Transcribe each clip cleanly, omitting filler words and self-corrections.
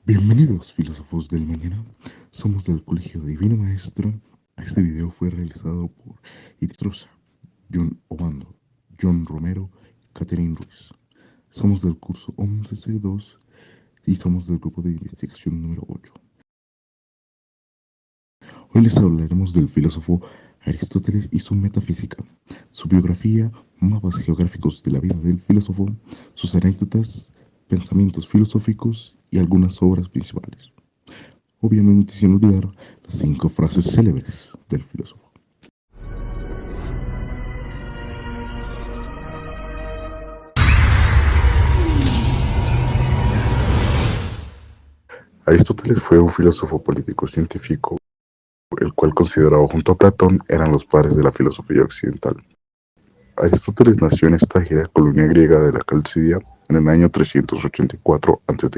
Bienvenidos, filósofos del mañana. Somos del Colegio Divino Maestro. Este video fue realizado por Itzrosa, John Obando, John Romero, Catherine Ruiz. Somos del curso 11C2 y somos del grupo de investigación número 8. Hoy les hablaremos del filósofo Aristóteles y su metafísica, su biografía, mapas geográficos de la vida del filósofo, sus anécdotas, pensamientos filosóficos y algunas obras principales. Obviamente sin olvidar las 5 frases célebres del filósofo. Aristóteles fue un filósofo político científico, el cual considerado junto a Platón eran los padres de la filosofía occidental. Aristóteles nació en Estágira, colonia griega de la Calcidia, en el año 384 a.C.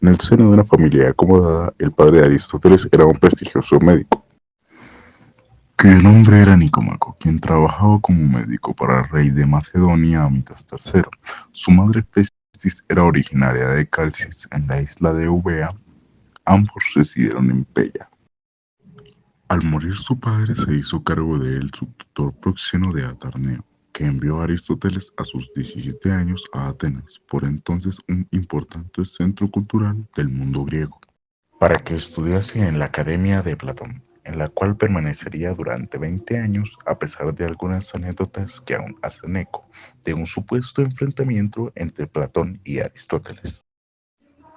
En el seno de una familia acomodada, el padre de Aristóteles era un prestigioso médico, cuyo nombre era Nicómaco, quien trabajaba como médico para el rey de Macedonia, Amitas III. Su madre Pestis era originaria de Calcis, en la isla de Eubea. Ambos residieron en Pella. Al morir su padre, se hizo cargo de él su tutor Próxeno de Atarneo, que envió a Aristóteles a sus 17 años a Atenas, por entonces un importante centro cultural del mundo griego, para que estudiase en la Academia de Platón, en la cual permanecería durante 20 años, a pesar de algunas anécdotas que aún hacen eco de un supuesto enfrentamiento entre Platón y Aristóteles.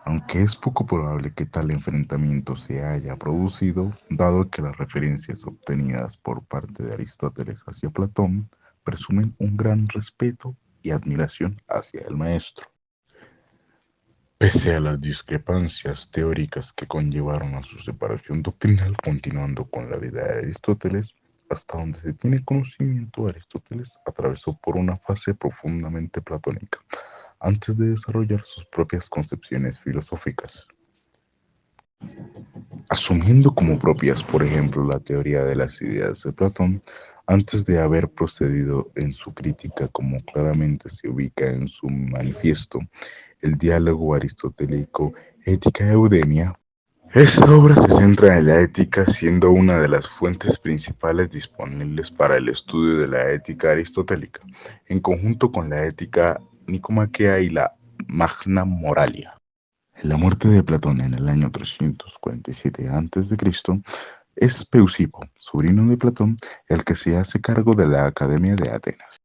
Aunque es poco probable que tal enfrentamiento se haya producido, dado que las referencias obtenidas por parte de Aristóteles hacia Platón presumen un gran respeto y admiración hacia el maestro. Pese a las discrepancias teóricas que conllevaron a su separación doctrinal, continuando con la vida de Aristóteles, hasta donde se tiene conocimiento, Aristóteles atravesó por una fase profundamente platónica, antes de desarrollar sus propias concepciones filosóficas, asumiendo como propias, por ejemplo, la teoría de las ideas de Platón, antes de haber procedido en su crítica, como claramente se ubica en su manifiesto, el diálogo aristotélico Ética Eudemia. Esta obra se centra en la ética, siendo una de las fuentes principales disponibles para el estudio de la ética aristotélica, en conjunto con la ética nicomaquea y la Magna Moralia. En la muerte de Platón en el año 347 a.C., es Peusipo, sobrino de Platón, el que se hace cargo de la Academia de Atenas,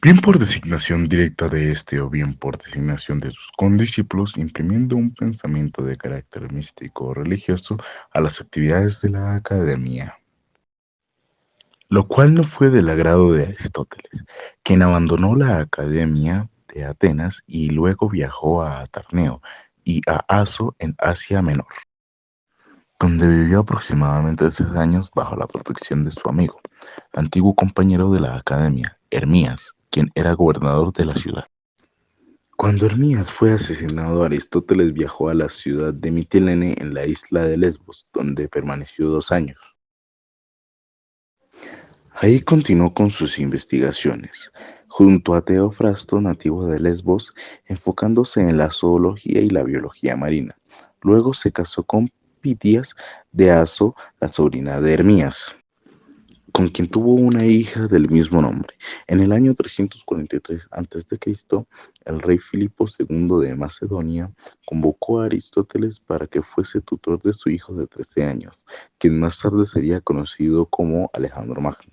bien por designación directa de este o bien por designación de sus condiscípulos, imprimiendo un pensamiento de carácter místico o religioso a las actividades de la Academia, lo cual no fue del agrado de Aristóteles, quien abandonó la Academia de Atenas y luego viajó a Atarneo y a Aso en Asia Menor, donde vivió aproximadamente 6 años bajo la protección de su amigo, antiguo compañero de la Academia, Hermías, quien era gobernador de la ciudad. Cuando Hermías fue asesinado, Aristóteles viajó a la ciudad de Mitilene en la isla de Lesbos, donde permaneció 2 años. Ahí continuó con sus investigaciones, junto a Teofrasto, nativo de Lesbos, enfocándose en la zoología y la biología marina. Luego se casó con Pitias de Aso, la sobrina de Hermías, con quien tuvo una hija del mismo nombre. En el año 343 a.C., el rey Filipo II de Macedonia convocó a Aristóteles para que fuese tutor de su hijo de 13 años, quien más tarde sería conocido como Alejandro Magno.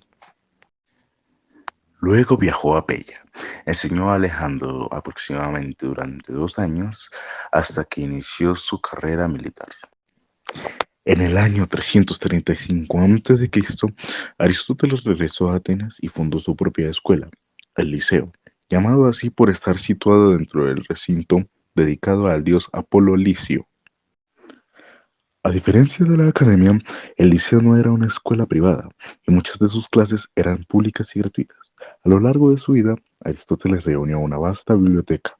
Luego viajó a Pella. Enseñó a Alejandro aproximadamente durante 2 años hasta que inició su carrera militar. En el año 335 a.C., Aristóteles regresó a Atenas y fundó su propia escuela, el Liceo, llamado así por estar situado dentro del recinto dedicado al dios Apolo Licio. A diferencia de la academia, el liceo no era una escuela privada y muchas de sus clases eran públicas y gratuitas. A lo largo de su vida, Aristóteles reunió una vasta biblioteca.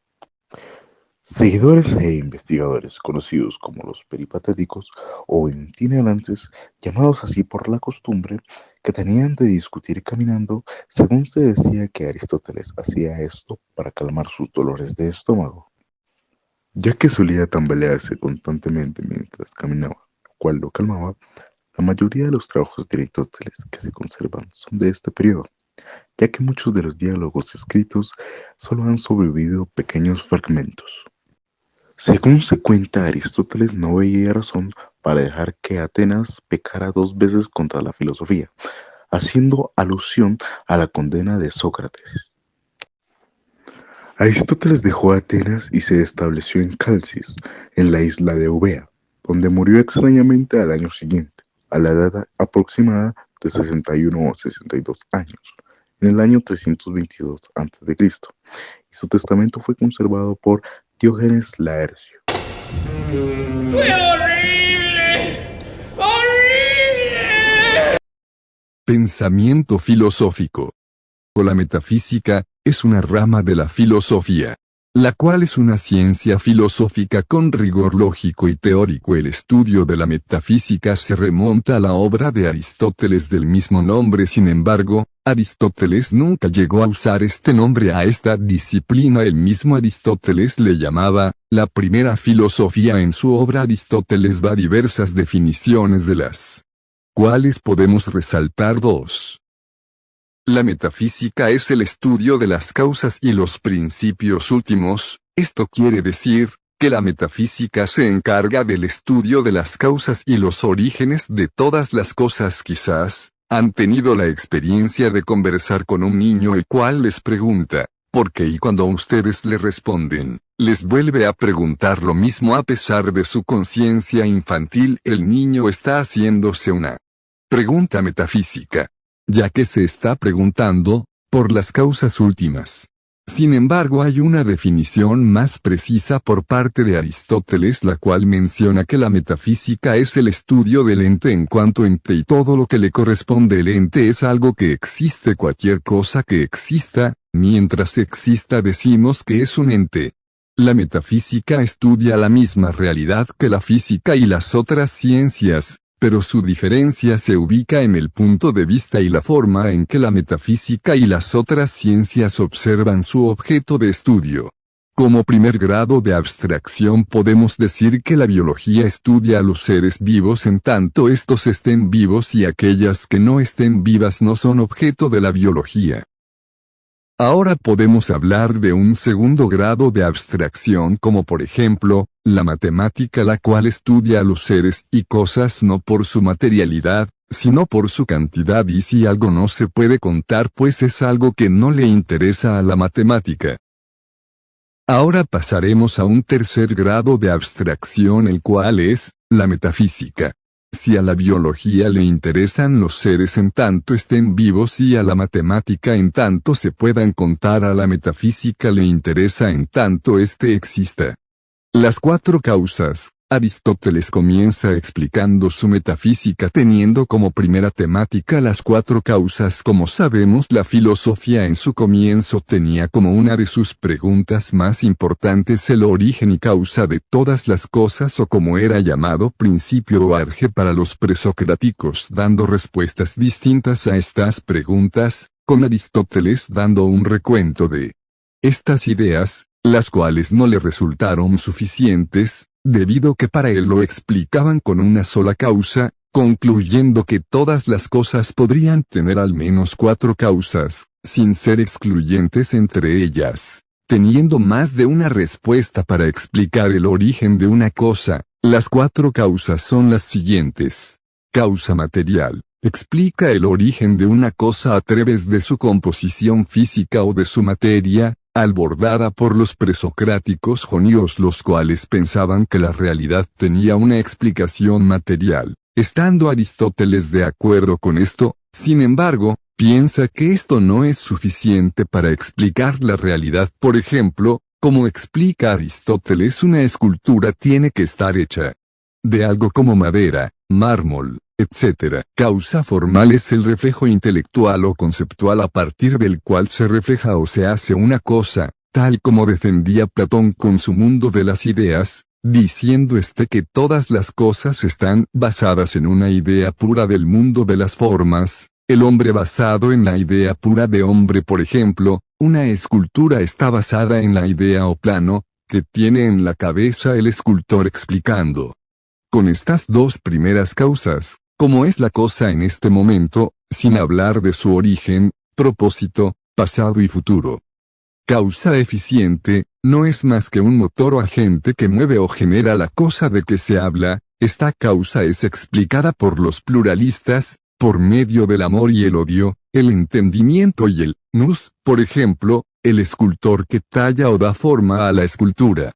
Seguidores e investigadores, conocidos como los peripatéticos o itinerantes, llamados así por la costumbre, que tenían de discutir caminando, según se decía que Aristóteles hacía esto para calmar sus dolores de estómago. ya que solía tambalearse constantemente mientras caminaba, lo cual lo calmaba. La mayoría de los trabajos de Aristóteles que se conservan son de este periodo, ya que muchos de los diálogos escritos solo han sobrevivido pequeños fragmentos. Según se cuenta, Aristóteles no veía razón para dejar que Atenas pecara dos veces contra la filosofía, haciendo alusión a la condena de Sócrates. Aristóteles dejó Atenas y se estableció en Calcis, en la isla de Eubea, donde murió extrañamente al año siguiente, a la edad aproximada de 61 o 62 años, en el año 322 a.C., y su testamento fue conservado por Diógenes Laercio. ¡Fue horrible! ¡Horrible! Pensamiento filosófico. La metafísica es una rama de la filosofía, la cual es una ciencia filosófica con rigor lógico y teórico. El estudio de la metafísica se remonta a la obra de Aristóteles del mismo nombre. Sin embargo, Aristóteles nunca llegó a usar este nombre a esta disciplina. El mismo Aristóteles le llamaba la primera filosofía. En su obra Aristóteles da diversas definiciones de las cuales podemos resaltar dos. La metafísica es el estudio de las causas y los principios últimos. Esto quiere decir que la metafísica se encarga del estudio de las causas y los orígenes de todas las cosas. Quizás han tenido la experiencia de conversar con un niño el cual les pregunta ¿por qué? Y cuando ustedes le responden, les vuelve a preguntar lo mismo a pesar de su conciencia infantil. El niño está haciéndose una pregunta metafísica, ya que se está preguntando por las causas últimas. Sin embargo, hay una definición más precisa por parte de Aristóteles, la cual menciona que la metafísica es el estudio del ente en cuanto ente y todo lo que le corresponde. El ente es algo que existe. Cualquier cosa que exista, mientras exista decimos que es un ente. La metafísica estudia la misma realidad que la física y las otras ciencias, pero su diferencia se ubica en el punto de vista y la forma en que la metafísica y las otras ciencias observan su objeto de estudio. Como primer grado de abstracción podemos decir que la biología estudia a los seres vivos en tanto estos estén vivos, y aquellas que no estén vivas no son objeto de la biología. Ahora podemos hablar de un segundo grado de abstracción, como por ejemplo, la matemática, la cual estudia a los seres y cosas no por su materialidad, sino por su cantidad, y si algo no se puede contar pues es algo que no le interesa a la matemática. Ahora pasaremos a un tercer grado de abstracción, el cual es la metafísica. Si a la biología le interesan los seres en tanto estén vivos y a la matemática en tanto se puedan contar, a la metafísica le interesa en tanto éste exista. Las cuatro causas. Aristóteles comienza explicando su metafísica teniendo como primera temática las cuatro causas. Como sabemos, la filosofía en su comienzo tenía como una de sus preguntas más importantes el origen y causa de todas las cosas, o como era llamado, principio o arge para los presocráticos, dando respuestas distintas a estas preguntas, con Aristóteles dando un recuento de estas ideas, las cuales no le resultaron suficientes, debido que para él lo explicaban con una sola causa, concluyendo que todas las cosas podrían tener al menos cuatro causas, sin ser excluyentes entre ellas. Teniendo más de una respuesta para explicar el origen de una cosa, las cuatro causas son las siguientes. Causa material. Explica el origen de una cosa a través de su composición física o de su materia, abordada por los presocráticos jonios, los cuales pensaban que la realidad tenía una explicación material. Estando Aristóteles de acuerdo con esto, sin embargo, piensa que esto no es suficiente para explicar la realidad. Por ejemplo, como explica Aristóteles, una escultura tiene que estar hecha de algo como madera, mármol, etc. Causa formal es el reflejo intelectual o conceptual a partir del cual se refleja o se hace una cosa, tal como defendía Platón con su mundo de las ideas, diciendo que todas las cosas están basadas en una idea pura del mundo de las formas, el hombre basado en la idea pura de hombre. Por ejemplo, una escultura está basada en la idea o plano, que tiene en la cabeza el escultor explicando. Con estas dos primeras causas, ¿cómo es la cosa en este momento, sin hablar de su origen, propósito, pasado y futuro? Causa eficiente, no es más que un motor o agente que mueve o genera la cosa de que se habla. Esta causa es explicada por los pluralistas, por medio del amor y el odio, el entendimiento y el nous, por ejemplo, el escultor que talla o da forma a la escultura.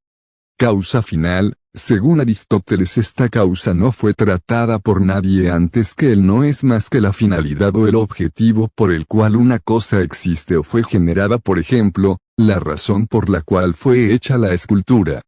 Causa final, según Aristóteles, esta causa no fue tratada por nadie antes que él, no es más que la finalidad o el objetivo por el cual una cosa existe o fue generada, por ejemplo, la razón por la cual fue hecha la escultura.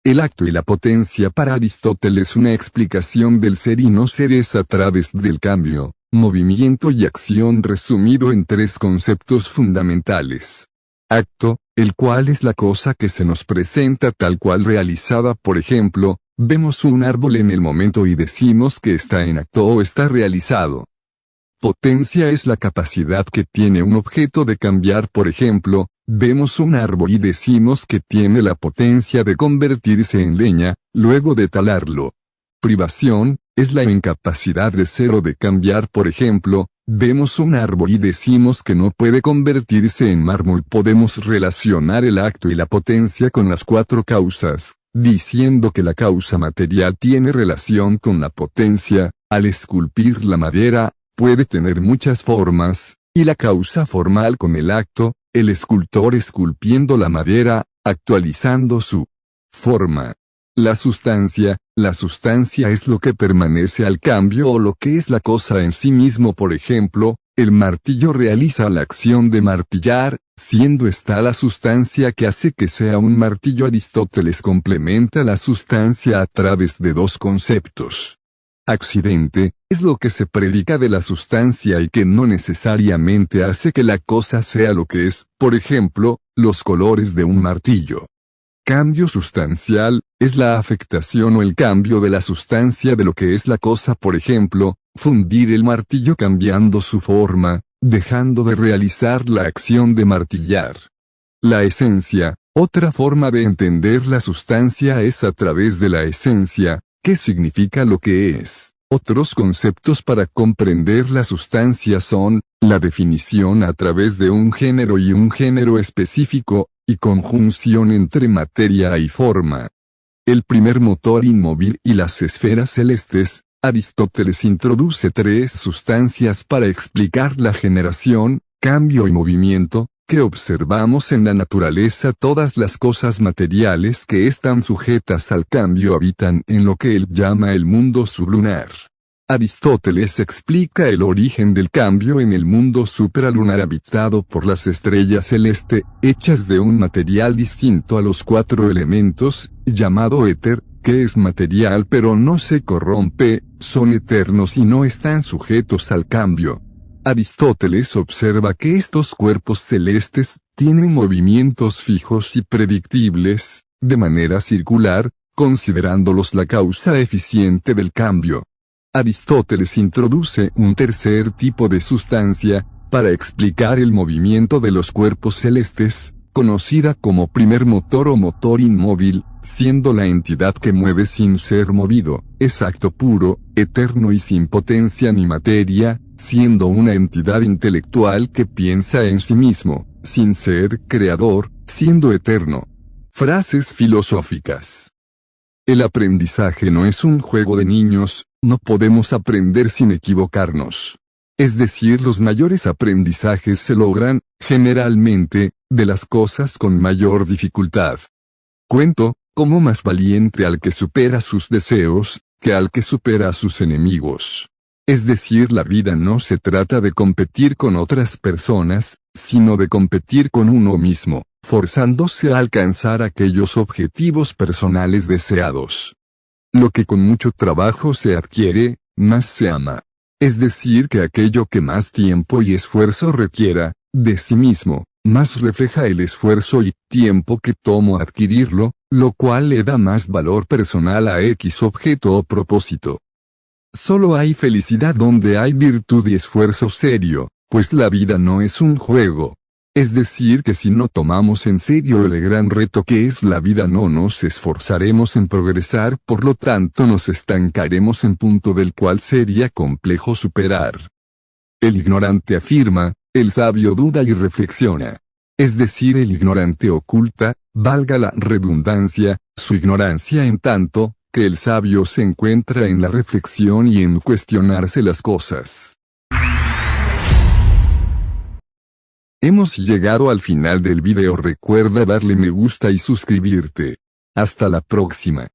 El acto y la potencia para Aristóteles, una explicación del ser y no ser, es a través del cambio, movimiento y acción, resumido en tres conceptos fundamentales. Acto, el cual es la cosa que se nos presenta tal cual realizada, por ejemplo, vemos un árbol en el momento y decimos que está en acto o está realizado. Potencia es la capacidad que tiene un objeto de cambiar, por ejemplo, vemos un árbol y decimos que tiene la potencia de convertirse en leña, luego de talarlo. Privación, es la incapacidad de ser o de cambiar, por ejemplo, vemos un árbol y decimos que no puede convertirse en mármol. Podemos relacionar el acto y la potencia con las cuatro causas, diciendo que la causa material tiene relación con la potencia. Al esculpir la madera, puede tener muchas formas, y la causa formal con el acto, el escultor esculpiendo la madera, actualizando su forma. La sustancia es lo que permanece al cambio o lo que es la cosa en sí mismo. Por ejemplo, el martillo realiza la acción de martillar, siendo esta la sustancia que hace que sea un martillo. Aristóteles complementa la sustancia a través de dos conceptos. Accidente, es lo que se predica de la sustancia y que no necesariamente hace que la cosa sea lo que es, por ejemplo, los colores de un martillo. Cambio sustancial, es la afectación o el cambio de la sustancia de lo que es la cosa, por ejemplo, fundir el martillo cambiando su forma, dejando de realizar la acción de martillar. La esencia, otra forma de entender la sustancia es a través de la esencia, que significa lo que es. Otros conceptos para comprender la sustancia son, la definición a través de un género y un género específico, y conjunción entre materia y forma. El primer motor inmóvil y las esferas celestes. Aristóteles introduce tres sustancias para explicar la generación, cambio y movimiento, que observamos en la naturaleza. Todas las cosas materiales que están sujetas al cambio habitan en lo que él llama el mundo sublunar. Aristóteles explica el origen del cambio en el mundo supralunar habitado por las estrellas celestes, hechas de un material distinto a los cuatro elementos, llamado éter, que es material pero no se corrompe, son eternos y no están sujetos al cambio. Aristóteles observa que estos cuerpos celestes tienen movimientos fijos y predictibles, de manera circular, considerándolos la causa eficiente del cambio. Aristóteles introduce un tercer tipo de sustancia, para explicar el movimiento de los cuerpos celestes, conocida como primer motor o motor inmóvil, siendo la entidad que mueve sin ser movido, es acto puro, eterno y sin potencia ni materia, siendo una entidad intelectual que piensa en sí mismo, sin ser creador, siendo eterno. Frases filosóficas. El aprendizaje no es un juego de niños, no podemos aprender sin equivocarnos. Es decir, los mayores aprendizajes se logran, generalmente, de las cosas con mayor dificultad. Cuento, como más valiente al que supera sus deseos, que al que supera a sus enemigos. Es decir, la vida no se trata de competir con otras personas, sino de competir con uno mismo, forzándose a alcanzar aquellos objetivos personales deseados. Lo que con mucho trabajo se adquiere, más se ama. Es decir, que aquello que más tiempo y esfuerzo requiera, de sí mismo, más refleja el esfuerzo y tiempo que tomo adquirirlo, lo cual le da más valor personal a X objeto o propósito. Solo hay felicidad donde hay virtud y esfuerzo serio, pues la vida no es un juego. Es decir que si no tomamos en serio el gran reto que es la vida no nos esforzaremos en progresar, por lo tanto nos estancaremos en punto del cual sería complejo superar. El ignorante afirma, el sabio duda y reflexiona. Es decir, el ignorante oculta, valga la redundancia, su ignorancia en tanto, que el sabio se encuentra en la reflexión y en cuestionarse las cosas. Hemos llegado al final del video, recuerda darle me gusta y suscribirte. Hasta la próxima.